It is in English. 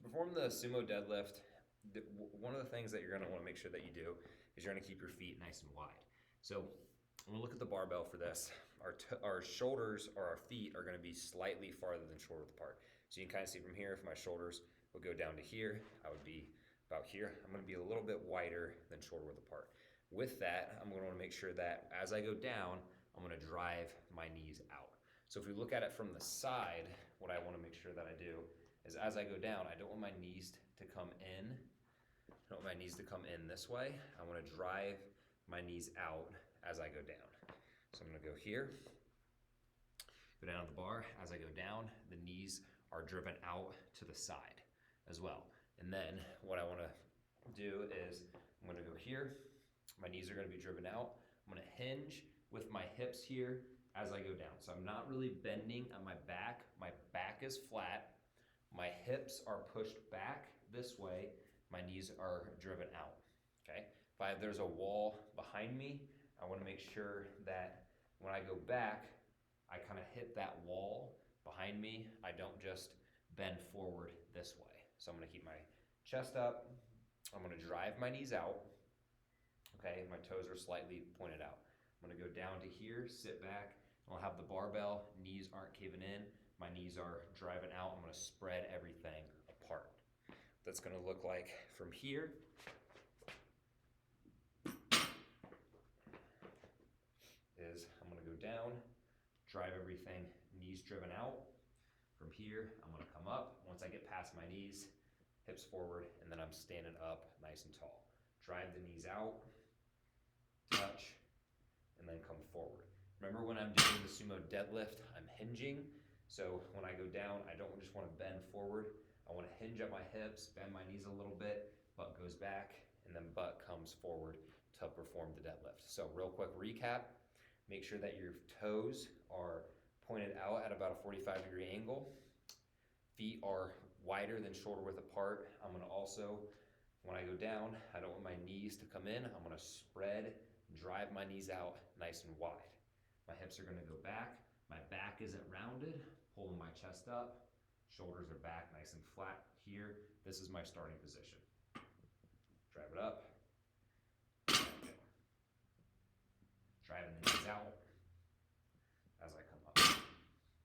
To perform the sumo deadlift, one of the things that you're going to want to make sure that you do is you're going to keep your feet nice and wide. So when we look at the barbell for this, our shoulders or our feet are going to be slightly farther than shoulder width apart. So you can kind of see from here, if my shoulders would go down to here, I would be about here. I'm going to be a little bit wider than shoulder width apart. With that, I'm going to want to make sure that as I go down, I'm going to drive my knees out. So if we look at it from the side, what I want to make sure that I do is as I go down, I don't want my knees to come in. I don't want my knees to come in this way. I want to drive my knees out as I go down. So I'm going to go here, go down to the bar. As I go down, the knees are driven out to the side as well. And then what I want to do is I'm going to go here. My knees are going to be driven out. I'm going to hinge with my hips here as I go down. So I'm not really bending on my back. My back is flat. My hips are pushed back this way. My knees are driven out, okay? If there's a wall behind me, I wanna make sure that when I go back, I kind of hit that wall behind me. I don't just bend forward this way. So I'm gonna keep my chest up. I'm gonna drive my knees out, okay? My toes are slightly pointed out. I'm gonna go down to here, sit back. I'll have the barbell, knees aren't caving in. My knees are driving out. I'm gonna spread everything apart. That's gonna look like from here is I'm gonna go down, drive everything, knees driven out. From here, I'm gonna come up. Once I get past my knees, hips forward, and then I'm standing up nice and tall. Drive the knees out, touch, and then come forward. Remember when I'm doing the sumo deadlift, I'm hinging. So when I go down, I don't just want to bend forward. I want to hinge at my hips, bend my knees a little bit, butt goes back, and then butt comes forward to perform the deadlift. So real quick recap, make sure that your toes are pointed out at about a 45-degree angle. Feet are wider than shoulder width apart. I'm going to also, when I go down, I don't want my knees to come in. I'm going to spread, drive my knees out nice and wide. My hips are going to go back. My back isn't rounded, pulling my chest up. Shoulders are back nice and flat here. This is my starting position. Drive it up. Driving the knees out.